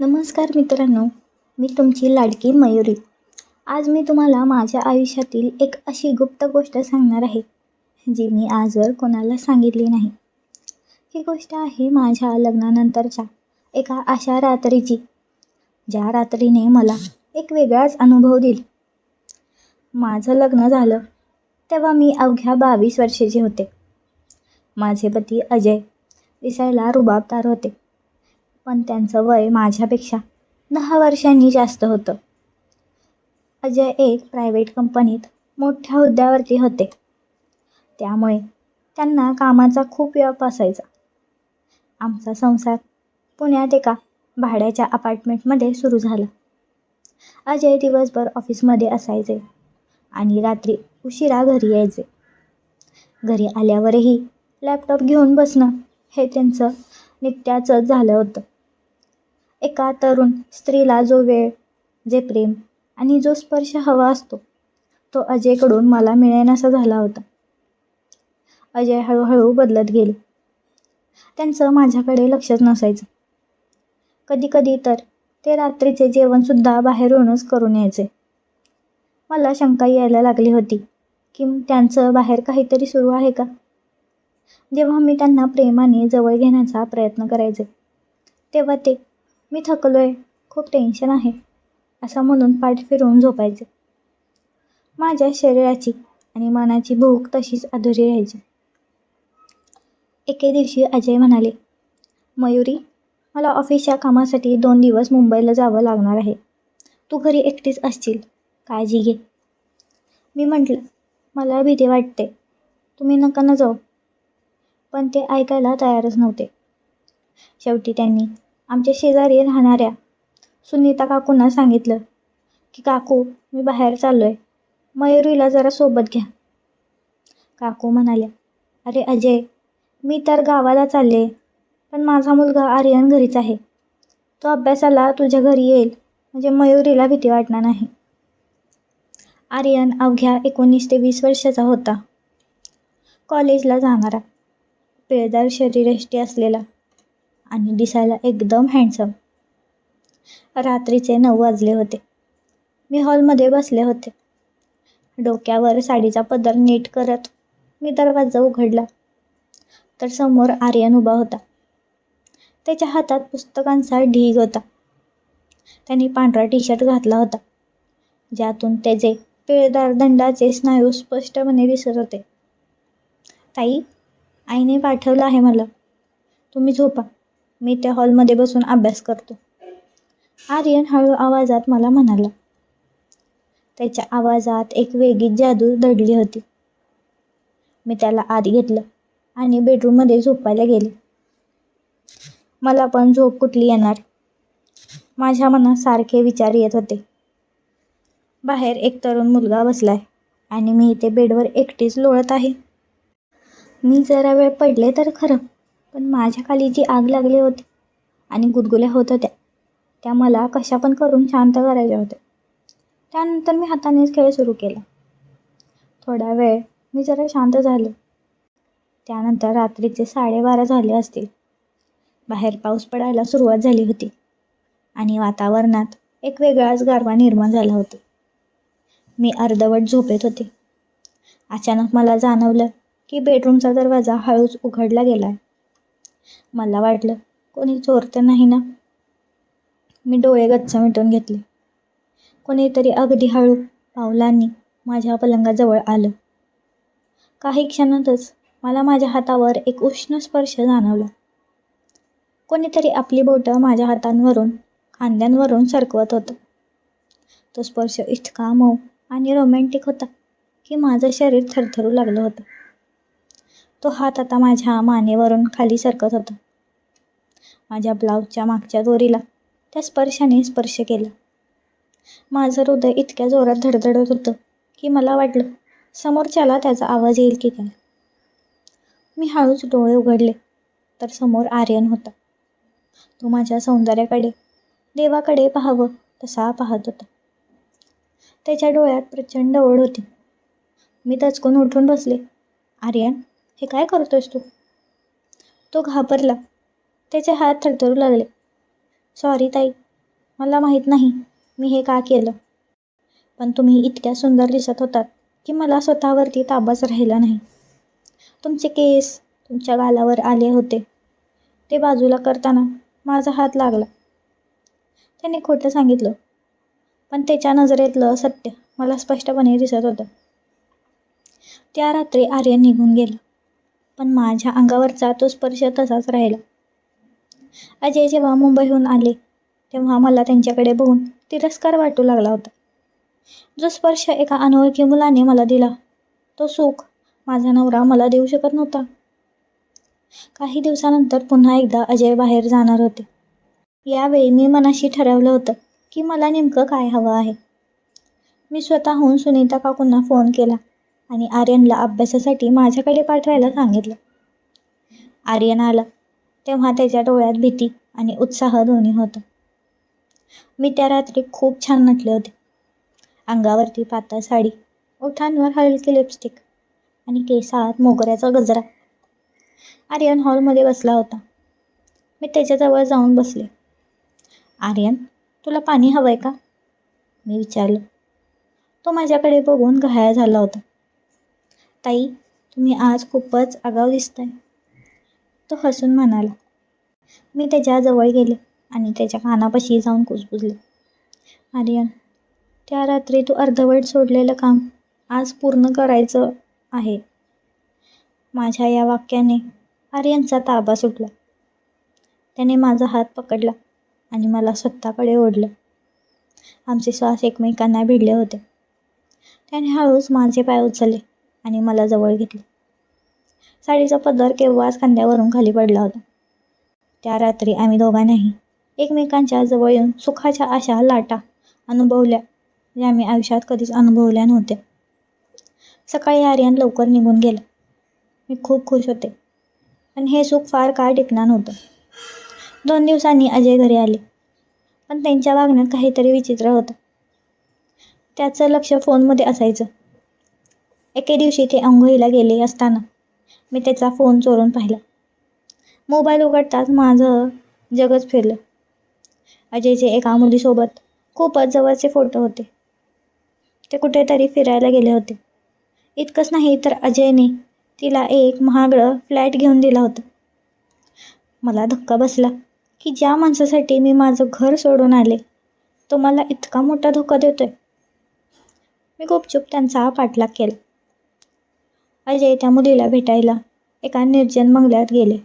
नमस्कार मित्रांनो, मी तुमची लाडकी मयुरी. आज मी तुम्हाला माझ्या आयुष्यातील एक अशी गुप्त गोष्ट सांगणार आहे, जी मी आजवर कोणाला सांगितली नाही. ही गोष्ट आहे माझ्या लग्नानंतरच्या एका अशा रात्रीची, ज्या रात्रीने मला एक वेगळाच अनुभव दिला. माझं लग्न झालं तेव्हा मी अवघ्या 22 वर्षाचे होते. माझे पती अजय दिसायला रुबाबदार होते, पण त्यांचं वय माझ्यापेक्षा 10 वर्षांनी जास्त होतं. अजय एक प्रायव्हेट कंपनीत मोठ्या हुद्द्यावरती होते, त्यामुळे त्यांना कामाचा खूप व्याप असायचा. आमचा संसार पुण्यात एका भाड्याच्या अपार्टमेंटमध्ये सुरू झाला. अजय दिवसभर ऑफिसमध्ये असायचे आणि रात्री उशिरा घरी यायचे. घरी आल्यावरही लॅपटॉप घेऊन बसणं हे त्यांचं नित्याचंच झालं होतं. एका तरुण स्त्रीला जो वेळ, जे प्रेम आणि जो स्पर्श हवा असतो, तो अजयकडून मला मिळेनासा झाला होता. अजय हळूहळू बदलत गेले. त्यांचं माझ्याकडे लक्षच नसायचं. कधीकधी तर ते रात्रीचे जेवणसुद्धा बाहेरूनच करून यायचे. मला शंका यायला लागली होती की त्यांचं बाहेर काहीतरी सुरू आहे का. जेव्हा मी त्यांना प्रेमाने जवळ घेण्याचा प्रयत्न करायचे, तेव्हा ते "मी थकलोय, खूप टेन्शन आहे" असं म्हणून पाठ फिरवून झोपायचे. माझ्या शरीराची आणि मनाची भूक तशीच अधुरी राहायची. एके दिवशी अजय म्हणाले, "मयुरी, मला ऑफिसच्या कामासाठी 2 दिवस मुंबईला जावं लागणार आहे. तू घरी एकटीच असशील, काळजी घे." मी म्हटलं, "मला भीती वाटते, तुम्ही नका ना जाऊ." पण ते ऐकायला तयारच नव्हते. शेवटी त्यांनी आमच्या शेजारी राहणाऱ्या सुनीता काकूंना सांगितलं की "काकू, मी बाहेर चाललोय, मयुरीला जरा सोबत घ्या." काकू म्हणाल्या, "अरे अजय, मी तर गावाला चालले, पण माझा मुलगा आर्यन घरीच आहे. तो अभ्यासाला तुझ्या घरी येईल, म्हणजे मयुरीला भीती वाटणार नाही." आर्यन अवघ्या 19 ते 20 वर्षाचा होता. कॉलेजला जाणारा, पिळदार शरीरयष्टी असलेला आणि दिसायला एकदम हँडसम. रात्रीचे 9 वाजले होते. मी हॉलमध्ये बसले होते. डोक्यावर साडीचा पदर नीट करत मी दरवाजा उघडला तर समोर आर्यन उभा होता. त्याच्या हातात पुस्तकांचा ढीग होता. त्यांनी पांढरा टी-शर्ट घातला होता, ज्यातून त्याचे पिळदार दंडाचे स्नायू स्पष्टपणे दिसत होते. "ताई, आईने पाठवलं आहे मला. तुम्ही झोपा, मी त्या हॉलमध्ये बसून अभ्यास करतो." आर्यन हळू आवाजात मला म्हणाला. त्याच्या आवाजात एक वेगळीच जादू दडली होती. मी त्याला आत घेतलं आणि बेडरूममध्ये झोपायला गेले. मला पण झोप कुठली येणार. माझ्या मनात सारखे विचार येत होते. बाहेर एक तरुण मुलगा बसलाय आणि मी इथे बेडवर एकटीच लोळत आहे. मी जरा वेळ पडले तर खरं, पण माझ्या खाली जी आग लागली होती आणि गुदगुल्या होत होत्या, त्या मला कशा पण करून शांत करायच्या होत्या. त्यानंतर मी हातानेच खेळ सुरू केला. थोडा वेळ मी जरा शांत झाले. त्यानंतर रात्रीचे 12:30 झाले असतील. बाहेर पाऊस पडायला सुरुवात झाली होती आणि वातावरणात एक वेगळाच गारवा निर्माण झाला होता. मी अर्धवट झोपेत होते. अचानक मला जाणवलं की बेडरूमचा दरवाजा हळूच उघडला गेलाय. मला वाटलं, कोणी चोर तर नाही ना. मी डोळे गच्च मिटून घेतले. कोणीतरी अगदी हळू पावलांनी माझ्या पलंगाजवळ आलं. काही क्षणातच मला माझ्या हातावर एक उष्ण स्पर्श जाणवला. कोणीतरी आपली बोटं माझ्या हातांवरून, खांद्यांवरून सरकवत होतं. तो स्पर्श इतका मऊ आणि रोमॅन्टिक होता की माझं शरीर थरथरू लागलं होतं. तो हात आता माझ्या मानेवरून खाली सरकत होता. माझ्या ब्लाऊजच्या मागच्या दोरीला त्या स्पर्शाने स्पर्श केला. माझं हृदय इतक्या जोरात धडधडत होतं की मला वाटलं, समोरच्याला त्याचा आवाज येईल की काय. मी हळूच डोळे उघडले तर समोर आर्यन होता. तो माझ्या सौंदर्याकडे, देवाकडे पाहावं तसा पाहत होता. त्याच्या डोळ्यात प्रचंड ओढ होती. मी दचकून उठून बसले. "आर्यन, हे काय करतोयस तू?" तो घाबरला. त्याचे हात थरथरू लागले. "सॉरी ताई, मला माहीत नाही मी हे का केलं, पण तुम्ही इतक्या सुंदर दिसत होतात की मला स्वतःवरती ताबाच राहिला नाही. तुमचे केस तुमच्या गालावर आले होते, ते बाजूला करताना माझा हात लागला. त्याने खोटं सांगितलं, पण त्याच्या नजरेतलं सत्य मला स्पष्टपणे दिसत होतं. त्या रात्री आर्यन निघून गेला, पण माझ्या अंगावरचा तो स्पर्श तसाच राहिला. अजय जेव्हा मुंबईहून आले तेव्हा मला त्यांच्याकडे बघून तिरस्कार वाटू लागला होता. जो स्पर्श एका अनोळखी मुलाने मला दिला, तो सुख माझा नवरा मला देऊ शकत नव्हता. काही दिवसानंतर पुन्हा एकदा अजय बाहेर जाणार होते. यावेळी मी मनाशी ठरवलं होतं की मला नेमकं काय हवं आहे. मी स्वतःहून सुनीता काकूंना फोन केला आणि आर्यनला अभ्यासासाठी माझ्याकडे पाठवायला सांगितलं. आर्यन आला तेव्हा त्याच्या डोळ्यात भीती आणि उत्साह दोन्ही होतं. मी त्या रात्री खूप छान नटले होते. अंगावरती पातळ साडी, ओठांवर हलकी लिपस्टिक आणि केसात मोगऱ्याचा गजरा. आर्यन हॉलमध्ये बसला होता. मी त्याच्याजवळ जाऊन बसले. आर्यन, तुला पाणी हवंय का? मी विचारलं. तो माझ्याकडे बघून घायाळ झाला होता. ताई, तुम्ही आज खूपच आगाऊ दिसताय, तो हसून म्हणाला. मी त्याच्या जवळ गेले आणि त्याच्या कानापाशी जाऊन कुजबुजले. आर्यन, त्या रात्री तू अर्धवट सोडलेलं काम आज पूर्ण करायचं आहे. माझ्या या वाक्याने आर्यनचा ताबा सुटला. त्याने माझा हात पकडला आणि मला स्वतःकडे ओढलं. आमचे श्वास एकमेकांना भिडले होते. त्याने हळूच माझे पाय उचलले आणि मला जवळ घेतले. साडीचा पदर केव्हाच खांद्यावरून खाली पडला होता. त्या रात्री आम्ही दोघांनाही एकमेकांच्या जवळ येऊन सुखाच्या अशा लाटा अनुभवल्या ज्या मी आयुष्यात कधीच अनुभवल्या नव्हत्या. सकाळी आर्यन लवकर निघून गेला. मी खूप खुश होते, पण हे सुख फार काळ टिकणार नव्हतं. 2 दिवसांनी अजय घरी आले, पण त्यांच्या वागण्यात काहीतरी विचित्र होतं. त्याचं लक्ष फोनमध्ये असायचं. एके दिवशी ते अंघोळीला गेले असताना मी त्याचा फोन चोरून पाहिला. मोबाईल उघडताच माझं जगच फिरलं. अजयचे एका मुलीसोबत खूपच जवळचे फोटो होते. ते कुठेतरी फिरायला गेले होते. इतकंच नाही तर अजयने तिला एक महागडं फ्लॅट घेऊन दिला होता. मला धक्का बसला की ज्या माणसासाठी मी माझं घर सोडून आले, तो मला इतका मोठा धोका देतोय. मी गुपचूप त्यांचा पाठलाग केला. अजय त्या मुलीला भेटायला एका निर्जन बंगल्यात गेले.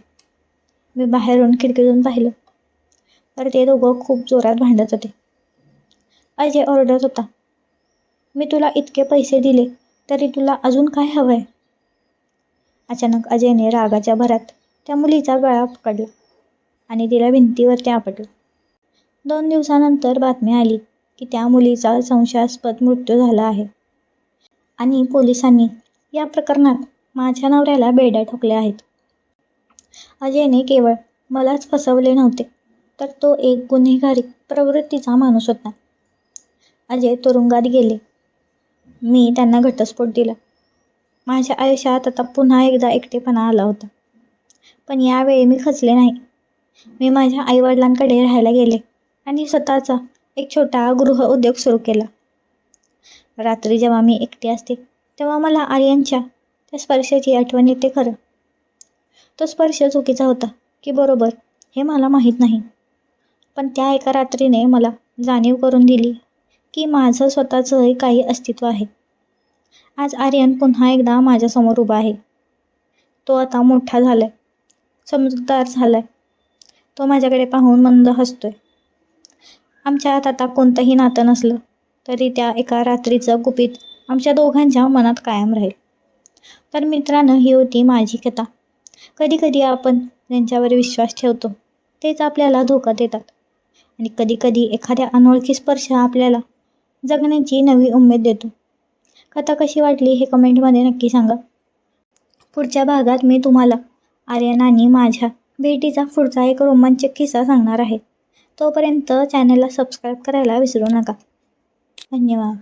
मी बाहेरून खिडकीतून पाहिलं तर ते दोघं खूप जोरात भांडत होते. अजय ओरडत होता, मी तुला इतके पैसे दिले तरी तुला अजून काय हवंय? अचानक अजयने रागाच्या भरात त्या मुलीचा गळा पकडला आणि तिला भिंतीवरती आपटलं. 2 दिवसानंतर बातमी आली की त्या मुलीचा संशयास्पद मृत्यू झाला आहे आणि पोलिसांनी या प्रकरणात माझ्या नवऱ्याला बेड्या ठोकल्या आहेत. अजयने केवळ मलाच फसवले नव्हते, तर तो एक गुन्हेगारी प्रवृत्तीचा माणूस होता. अजय तुरुंगात गेले. मी त्यांना घटस्फोट दिला. माझ्या आयुष्यात आता पुन्हा एकदा एकटेपणा आला होता. पण यावेळी मी खचले नाही. मी माझ्या आईवडिलांकडे राहायला गेले आणि स्वतःचा एक छोटा गृह उद्योग सुरू केला. रात्री जेव्हा मी एकटी असते तेव्हा मला आर्यनच्या त्या स्पर्शाची आठवण येते. खरं तो स्पर्श चुकीचा होता की बरोबर हे मला माहीत नाही, पण त्या एका रात्रीने मला जाणीव करून दिली की माझं स्वतःचंही काही अस्तित्व आहे. आज आर्यन पुन्हा एकदा माझ्यासमोर उभा आहे. तो आता मोठा झालाय, समजूतदार झालाय. तो माझ्याकडे पाहून मंद हसतोय. आमच्यात आता कोणतंही नातं नसलं तरी त्या एका रात्रीचं गुपित आमच्या दोघांच्या मनात कायम राहील. तर मित्रांनो, ही होती माझी कथा. कधीकधी आपण ज्यांच्यावर विश्वास ठेवतो तेच आपल्याला धोका देतात आणि कधीकधी एखाद्या अनोळखी स्पर्श आपल्याला जगण्याची नवी उमेद देतो. कथा कशी वाटली हे कमेंटमध्ये नक्की सांगा. पुढच्या भागात मी तुम्हाला आर्यन आणि माझ्या भेटीचा पुढचा एक रोमांचक किस्सा सांगणार आहे. तोपर्यंत चॅनलला सबस्क्राईब करायला विसरू नका. धन्यवाद.